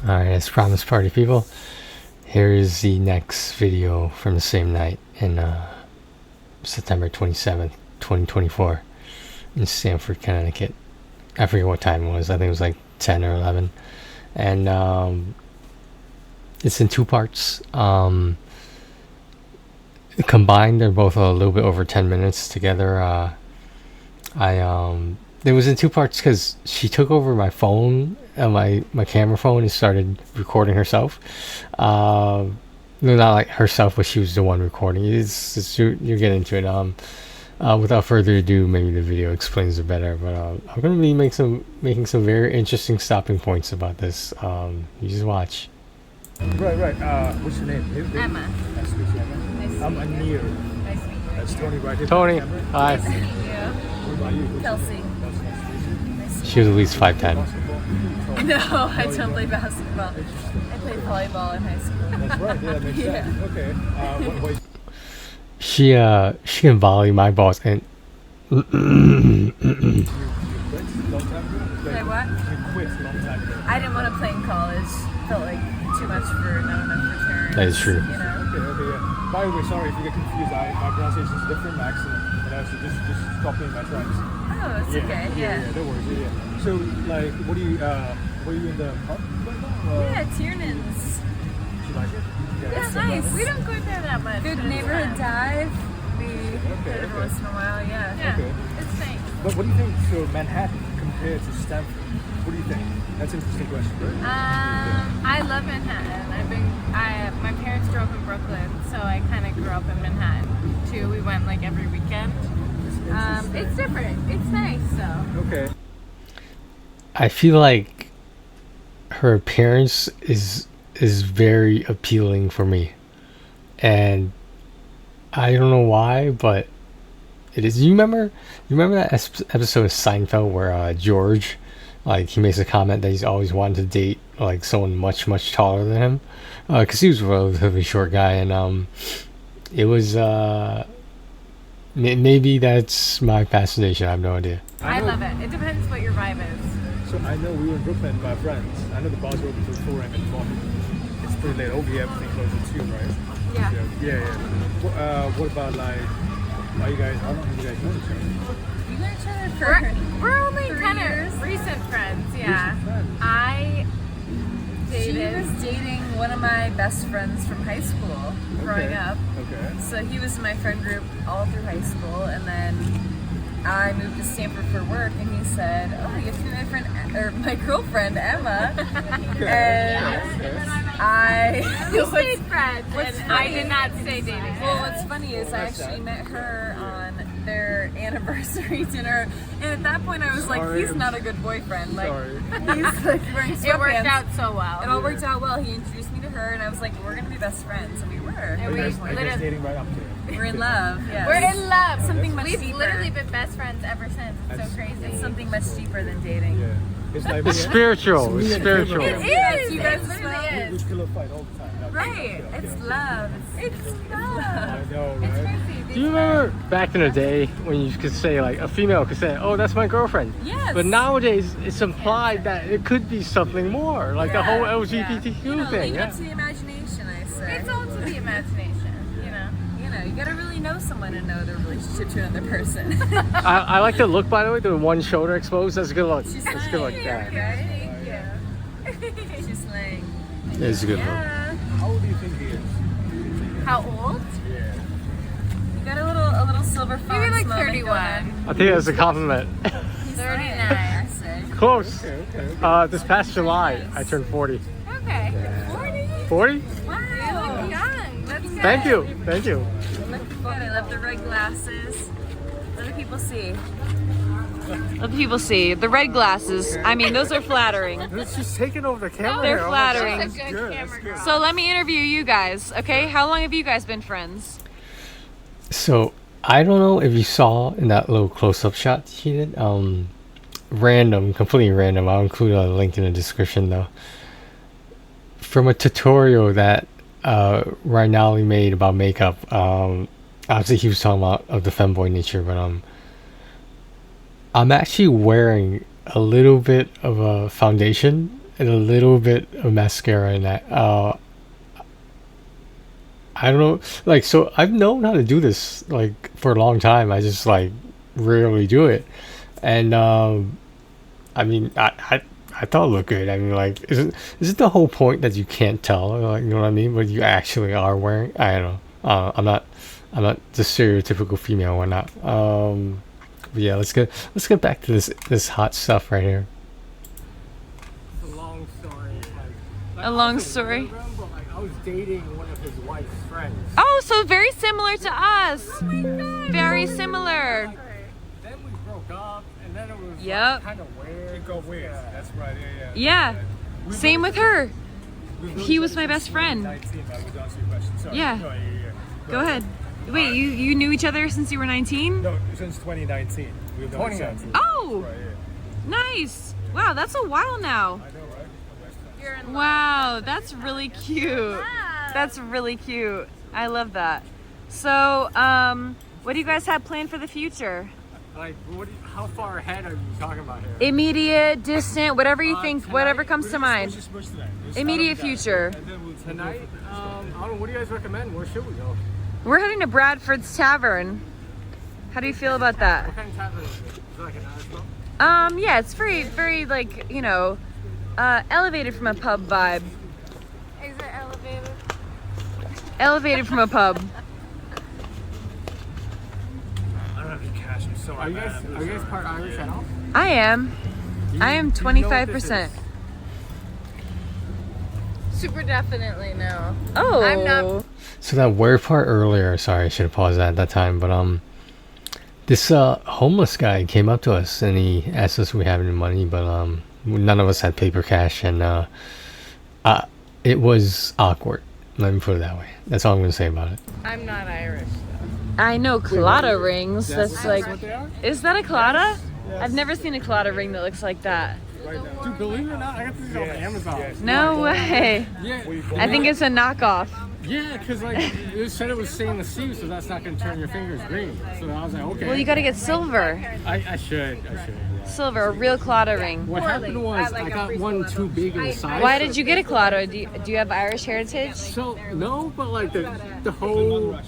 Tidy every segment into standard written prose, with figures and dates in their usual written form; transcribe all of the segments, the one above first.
Alright, as promised, party people, here is the next video from the same night in September 27th, 2024 in Stamford, Connecticut. I forget what time it was. I think it was like 10 or 11. And it's in two parts. Combined, they're both a little bit over 10 minutes together. It was in two parts because she took over my phone, my camera phone, and started recording herself. No, not like herself, but she was the one recording. You get into it. Without further ado, maybe the video explains it better. But I'm gonna be making some very interesting stopping points about this. You just watch. Right. What's your name? Emma. Nice to meet you, Emma. Nice to I'm meet you. Anir. Nice to meet you. That's Tony right here. Tony, hi. Nice to meet you. What about you? Kelsey. She was at least 5'10". No, I don't play basketball. I played volleyball in high school. That's right. Yeah, that makes sense. Okay. What She can volley my balls and you quit long time ago? Play what? You quit long time ago. I didn't want to play in college. Felt like too much for not enough returns. That is true. You know? Okay, yeah. By the way, sorry if you get confused. My pronunciation is different, my accent. So just stop me in my tracks. Oh, it's okay. Yeah. No worries. Yeah. So, like, what are you in the pub right now? Yeah, Tiernan's. You like it? Yeah, it's nice. We don't go there that much. Good but it's neighborhood fun. dive. We hit it every okay. once in a while. Yeah. Yeah, Okay. it's nice. But what do you think? So Manhattan compared to Stamford, what do you think? That's an interesting question, right? I love Manhattan. My parents grew up in Brooklyn, so I kind of grew up in Manhattan too. We went like every weekend. It's different. It's nice though. Okay. I feel like her appearance is very appealing for me, and I don't know why, but it is. You remember that episode of Seinfeld where George, like, he makes a comment that he's always wanted to date like someone much taller than him, because he was a relatively short guy, and it was maybe that's my fascination. I have no idea. I love it. It depends what your vibe is. So I know we were in Brooklyn with my friends. I know the bars were open till 4 a.m. in the morning. It's pretty late. Over here, everything closes at 2, right? Yeah. Yeah. What about, like, how long have you guys known each other? You know each other for We're only 3 kind years. of recent friends. Yeah. Recent friends. I She dated. was dating one of my best friends from high school growing up. Okay. So he was in my friend group all through high school, and then I moved to Stamford for work, and he said, "Oh, you have to meet my girlfriend Emma." And We stayed friends, what's and I funny- did not stay dating. Well, what's funny is I actually met her on their anniversary dinner, and at that point I was like, Sorry. he's not a good boyfriend. Like, Sorry. he's like wearing sweatpants. It worked out so well. It all worked out well. He introduced me to her, and I was like, we're gonna be best friends, and we were. And Are you we guys literally- dating right up to it? We're in love. Yes. We're in love. Something much We've deeper. literally been best friends ever since. It's That's so crazy. It's something much deeper than dating. Yeah. It's like It's spiritual. It's spiritual. It is. You guys It literally smell? is. We pillow fight all the time. No, Right. okay. It's love. It's love. I know, It's right? crazy. Do you remember back in the day when you could say, like, a female could say, "Oh, that's my girlfriend"? Yes. But nowadays, it's implied that it could be something more, like the whole LGBTQ You know, thing. leave Yeah. it to the imagination, I say. It's all to the imagination, you know. You know, you gotta really know someone to know their relationship to another person. I like the look, by the way. The one shoulder exposed. That's a good look. She's That's a good look. slaying, Yeah. right? Yeah. She's slaying. It's a good look. Yeah. How old do you think he is? How old? Yeah. You got a little silver fox Maybe like moment 31. I think that's a compliment. going. He's 39. slaying, I say. Close. Okay. This past July, I turned 40. Okay. 40? 40? Wow. You look young. That's good. Thank you. Thank you. Look good. I love the red glasses. Let the people see. Let the people see. The red glasses, I mean, those are flattering. She's taking over the camera. They're here. Oh my flattering. God. That's a good camera girl. So let me interview you guys, okay? How long have you guys been friends? So I don't know if you saw in that little close-up shot she did. Random, completely random. I'll include a link in the description though. From a tutorial that Rinaldi made about makeup. Obviously he was talking about of the femboy nature, but I'm actually wearing a little bit of a foundation and a little bit of mascara in that. I don't know, like, so I've known how to do this like for a long time. I just like rarely do it, and I mean, I thought it looked good. I mean, like, isn't the whole point that you can't tell, like, you know what I mean? What you actually are wearing? I don't know. I'm not the stereotypical female or not. But yeah, let's get back to this hot stuff right here. It's a long story. A long story. But like, I was dating one of his wife's friends. Oh, so very similar to us. Very similar. Then we broke up, and then it was Yep. kind of weird. It got weird. That's right. Yeah. Yeah. Same with her. He was my best friend. 19, I would answer your question. Sorry. Yeah. No, Go ahead. Wait, you knew each other since you were 19? No, since 2019. We've known each other. Oh, Right, yeah. nice. Wow, that's a while now. I know, right? You're in love. Wow, that's really cute. That's really cute. I love that. So, what do you guys have planned for the future? Like, how far ahead are you talking about here? Immediate, distant, whatever you think, Tonight? whatever comes to mind. Immediate future. Tonight, I don't know, what do you guys recommend? Where should we go? We're heading to Bradford's Tavern. How do you feel about that? What kind of tavern is it? Is it like an Irish pub? Yeah, it's very like, you know, elevated from a pub vibe. Is it elevated? Elevated from a pub. I don't have any cash. I'm so are you guys part Irish at all? I am. I am Do you know what this 25%. is? Super definitely no. Oh. I'm not. So that weird part earlier, sorry, I should have paused that at that time, but this homeless guy came up to us and he asked us if we have any money, but none of us had paper cash, and it was awkward. Let me put it that way. That's all I'm gonna say about it. I'm not Irish. I know colada rings. That's That's like, what they are? is that a colada? I've never seen a colada ring that looks like that. Dude, believe it or not, I got these off Amazon. No way. Yeah, I think it's a knockoff. yeah, because like it said it was stainless steel, so that's not gonna turn your fingers green. So I was like, okay. Well, you gotta get silver. I should. Yeah. Silver, a real colada ring. What happened was I got one too big in the size. Why did you get a colada? Do you have Irish heritage? So no, but like the whole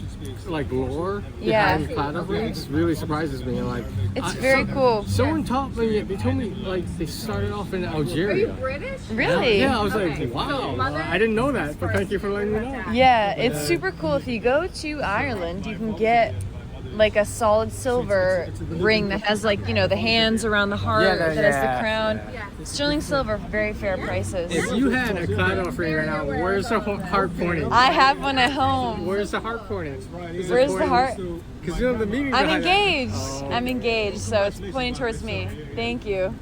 like lore Yeah. behind colada rings really surprises me. Like It's very cool. Someone taught me. They told me like they started off in Algeria. British? Really? Yeah, I was like, wow, I didn't know that, but thank you for letting me know. Yeah, it's super cool. If you go to Ireland, you can get like a solid silver ring that has, like, you know, the hands around the heart, that has the crown. Sterling silver, very fair prices. If you had a colada ring right now, where's the heart pointing? I have one at home. Where's the heart pointing? Is it Where's the pointing heart? Because you know the meaning I'm behind engaged. that. I'm engaged, so it's pointing towards me. Thank you.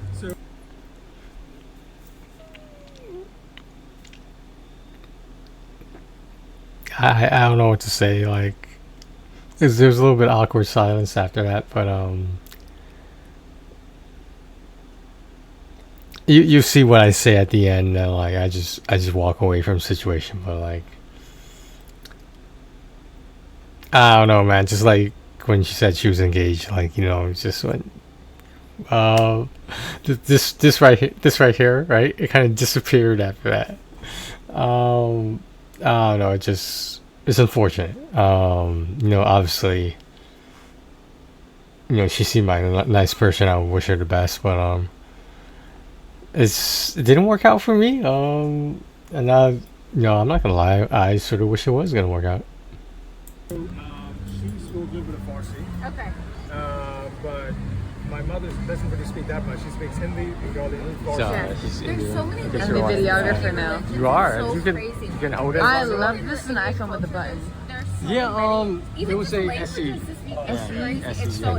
I don't know what to say. Like, there's a little bit awkward silence after that, but you see what I say at the end, and like I just walk away from the situation. But like, I don't know, man. Just like when she said she was engaged, like, you know, it's just went. This right here, right? It kind of disappeared after that. I don't know. It's unfortunate. You know, obviously, you know, she seemed like a nice person. I would wish her the best, but it didn't work out for me. And now, you know, I'm not gonna lie. I sort of wish it was gonna work out. She spoke a little bit of Farsi, Okay. but my mother doesn't really speak that much. She speaks Hindi, Bengali, and Farsi. There's so many I'm the videographer now. You are. So You can crazy. hold it. I love this. Is an iPhone with a button. Yeah. It was a SE.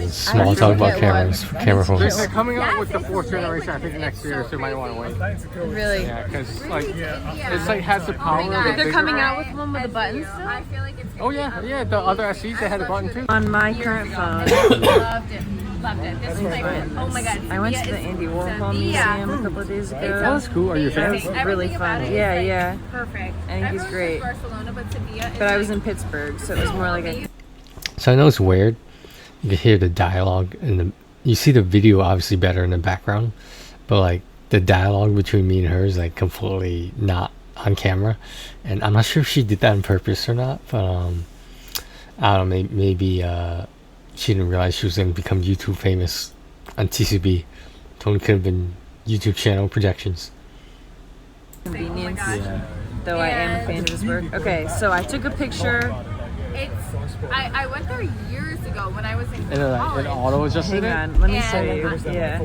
Small talk about cameras, camera phones. They're coming out with the fourth generation. I think next year, so you might want to wait. Really? Yeah, because like it's like has the power. of a They're bigger- coming out with one with a button still? I feel like it's. Oh yeah. The other SEs they had a button too. On my current phone, Loved it. Loved it. This is like, oh my god. I went to the Andy Warhol Museum a couple of days ago. Oh, that's cool. Are you a fan? It's really fun. Yeah, yeah. Perfect. I think he's Everyone great. says Barcelona, but Sevilla is But I was like- in Pittsburgh, so it was more like a. So I know it's weird. You can hear the dialogue and you see the video obviously better in the background, but like the dialogue between me and her is like completely not on camera, and I'm not sure if she did that on purpose or not. But I don't know. Maybe she didn't realize she was going to become YouTube famous on TCB. Tony could have been YouTube channel projections. Convenience. Yeah. Though I am a fan of his work. Okay, so I took a picture. I went there years ago when I was in And then college. an auto was just in Hang it? on, let me And- show you. Yeah.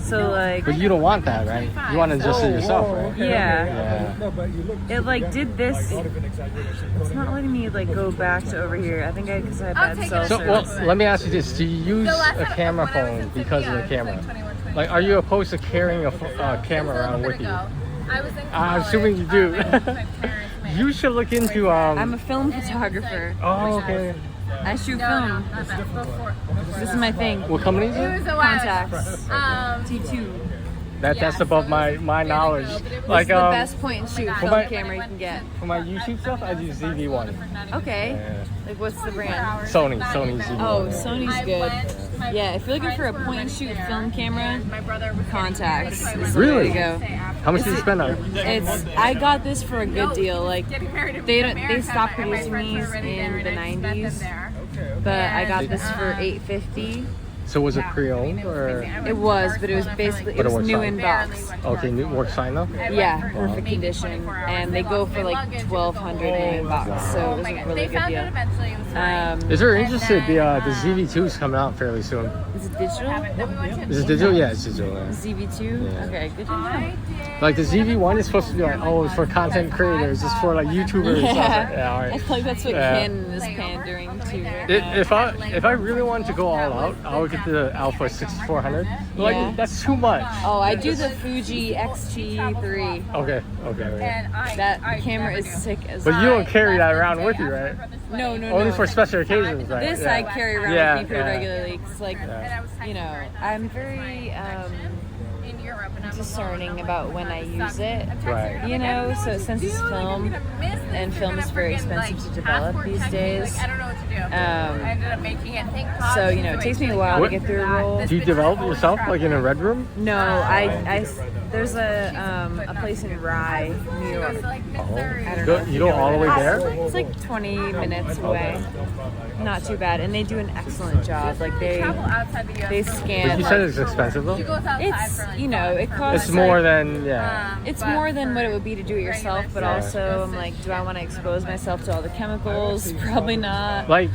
So like, But you don't want that, right? You want to just see yourself, right? yeah, Yeah. No, but you look. it like did this. Not even exaggeration. It's not letting me like go back to over here. I think because I have I'll bad take cell it. So, well, service. let me ask you this. Do you use The last a time- camera when I was in phone because of Sydney, the I camera? was like 21, 22. Like, are you opposed to carrying a camera around with you? I was in I'm college. assuming you do. My parents made You should look into, I'm a film photographer. oh, okay. I shoot No, film. not that. Before This is my thing. What company is it it? was a while. Contacts. T2. That's above my knowledge. Like Like, the best point and shoot for film my- camera you can get. for my YouTube stuff, I use ZV-1. Okay. Yeah. Like what's the brand? Sony ZV-1. Oh, Sony's good. Yeah, if you're looking for a point and shoot film camera, My brother was Contacts is the Really? way to go. How much did you spend on it? It's I got this for a good deal. Like getting married in they America, stopped and my producing friends were these already there, in the and I just met them 90s, there. but I got And, this for $8.50. So was it pre-owned or? It was, but it was basically But it it was works new fine. in box. Okay, new work sign though? Yeah, perfect condition, and they go for like $1,200 in box, so it was a really good found it deal. eventually. It was fine. Is there interested? The ZV-2 is coming out fairly soon. Is it digital? Is it digital? Yeah, it's digital. Yeah. ZV2? Yeah. Okay, good to know. Like the ZV-1 is supposed to be like, oh, it's for content creators, it's for like YouTubers. Yeah. I was like, yeah, all I right. feel like that's what Yeah. Canon is pandering to right now. If I really wanted to go all out, I would get the Alpha 6400. But, like Yeah. that's too much. Oh, I do the Fuji X-T3. Okay. That camera is sick as But you don't carry that around with you, right? No, no, Only no. for special occasions, right? This yeah. I carry around Yeah, with me pretty yeah. regularly. Cause like, you know, I'm very in Europe, and I'm discerning about when I use it. Right. You know, so since it's film, and film is very expensive to develop these days. I don't know what to do. I ended up making it. So you know, it takes me a while to get through a roll. Do you develop it yourself, like in a red room? No, there's a place in Rye, New York. I don't know. You go all the way there? It's like 20 minutes away. Not too bad, and they do an excellent job. Like they scan. But you said it's expensive though. It's you know it costs. It's more like, than yeah. It's more than what it would be to do it yourself, but also I'm like, do I want to expose myself to all the chemicals? Probably not. Like,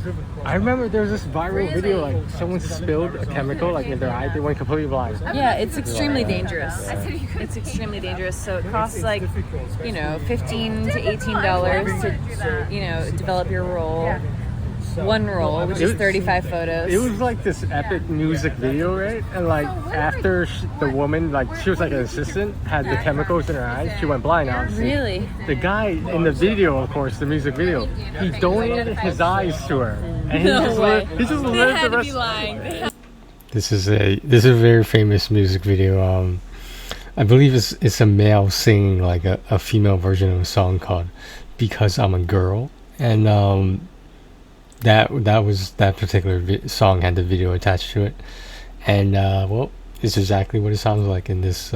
I remember there was this viral video, like someone spilled a chemical, like in their eye, they went completely blind. Yeah, it's extremely dangerous. It's extremely dangerous. So it costs like, you know, $15 to $18 to, you know, develop your roll. One roll, which is 35 photos. It was like this epic music video, right? And like after the woman, like she was like an assistant, had the chemicals in her eyes, she went blind. Obviously. Really? The guy in the video, of course, the music video, he donated his eyes to her, and he No just way. He just They lived had the to rest. be lying. This is a very famous music video. I believe it's a male singing like a female version of a song called "Because I'm a Girl," and that particular song had the video attached to it, and well, it's exactly what it sounds like in this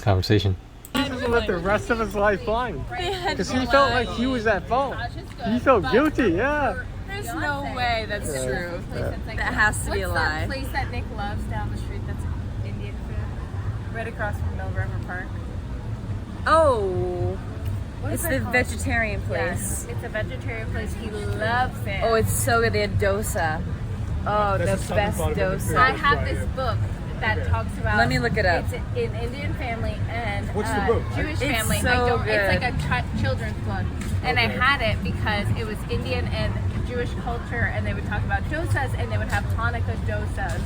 conversation. He just lived the rest of his life blind Had because to he be felt lying. like he was at fault. He felt guilty. Yeah. There's no way that's true. That has to be a What's lie. that place that Nick loves down the street that's Indian food? Right across from Mill River Park. Oh, What it's is the that called? vegetarian place. Yes, it's a vegetarian place. He loves it. Oh, it's so good. They had dosa. Oh, the That's the best southern part of the dosa. I have this book that talks about. Let me look it up. It's an Indian family and What's the book? Jewish It's family. so good. It's like a children's book, and I had it because it was Indian and Jewish culture, and they would talk about dosas, and they would have Hanukkah dosas,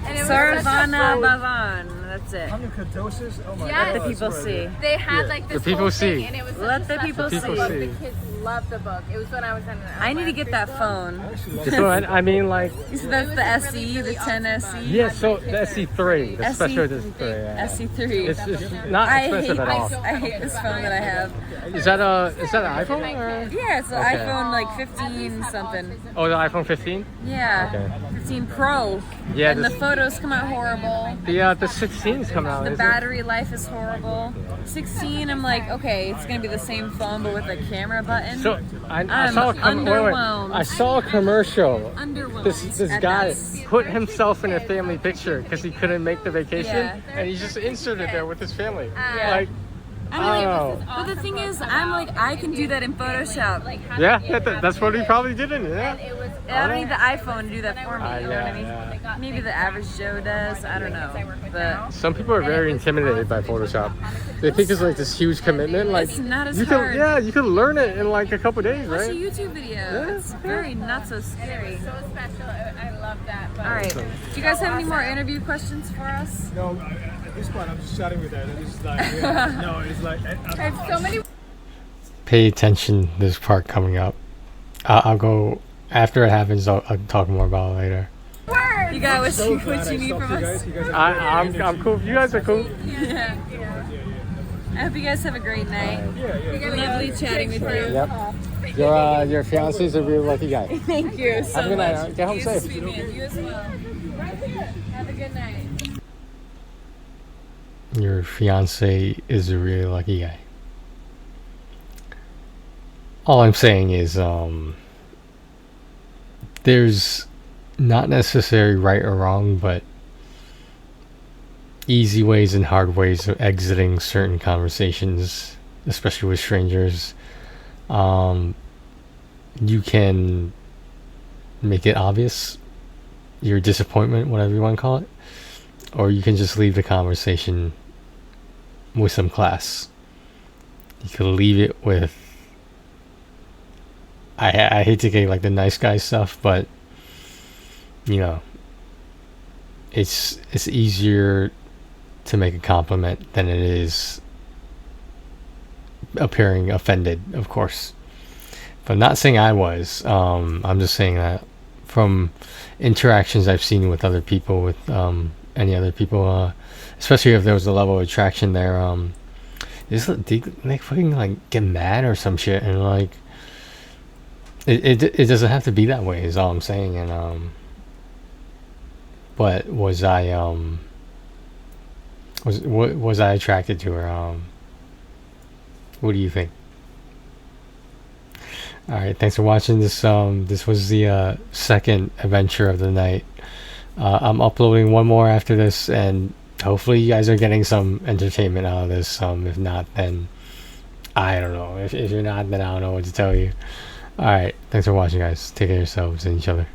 and it was such a Sarvana fun- Bhavan. That's it. Hanukkah doses? Oh my Yes. god. Let the people that's see. right. They had like this The people whole see. thing, and it was such Let a the special people see. book. see. The kids loved the book. It was when I was in. I need to get that I phone. actually love So I mean, like, You said that's the SE, the 10 SE. yeah. So the SC3, the special SC3. edition 3. Yeah. SE3. It's not I expensive hate at all. this. I hate this phone that I have. Is that an iPhone or? Yeah, it's an Okay. iPhone like 15 something. Oh, the iPhone 15. Yeah. Okay. 16 Pro, Yeah, and the photos come out horrible. the 16's coming out. The isn't it? battery life is horrible. 16, I'm like, okay, it's gonna be the same phone but with a camera button. So I I'm saw underwhelmed. I saw a commercial. Underwhelmed. This And guy that's- put himself in a family picture because he couldn't make the vacation, Yeah. and he just inserted there with his family. Yeah. Like, I mean, oh, but the thing is, I'm like, I can do that in Photoshop. yeah, that's what he probably did in it. Yeah. I don't need the iPhone to do that for me. You know what I mean? Yeah. Maybe the average Joe does. I don't know. But Some people are very intimidated by Photoshop. They think it's like this huge commitment. Like it's not as you hard. can, you can learn it in like a couple days, Watch a right? YouTube video. It's very not so scary. So special. I love that. But All right. Do you guys have any more interview questions for us? No, at this point, I'm just chatting with her. And it's like, yeah, no, it's like, I have so many. Pay attention. This part coming up. I'll go after it happens. I'll talk more about it later. You got what so you, glad what I you need stopped from you us? guys. You guys are I'm cool. You guys are cool. Yeah. I hope you guys have a great night. Lovely chatting with you. Yep. Your fiance's a real lucky guy. Thank you so Have a good much. night. Get home You safe. sweet man. You as well. Have a good night. Your fiance is a really lucky guy. All I'm saying is, there's not necessarily right or wrong, but easy ways and hard ways of exiting certain conversations, especially with strangers. You can make it obvious, your disappointment, whatever you want to call it, or you can just leave the conversation with some class. You could leave it with, I hate to get like the nice guy stuff, but you know, it's easier to make a compliment than it is appearing offended, of course. But I'm not saying I was. I'm just saying that from interactions I've seen with other people, with any other people, especially if there was a level of attraction there, they fucking like get mad or some shit, and like it doesn't have to be that way, is all I'm saying. And but was I was I attracted to her? What do you think? All right, thanks for watching this. This was the second adventure of the night. I'm uploading one more after this, and hopefully you guys are getting some entertainment out of this. If not, then I don't know. If you're not, then I don't know what to tell you. All right, thanks for watching, guys. Take care of yourselves and each other.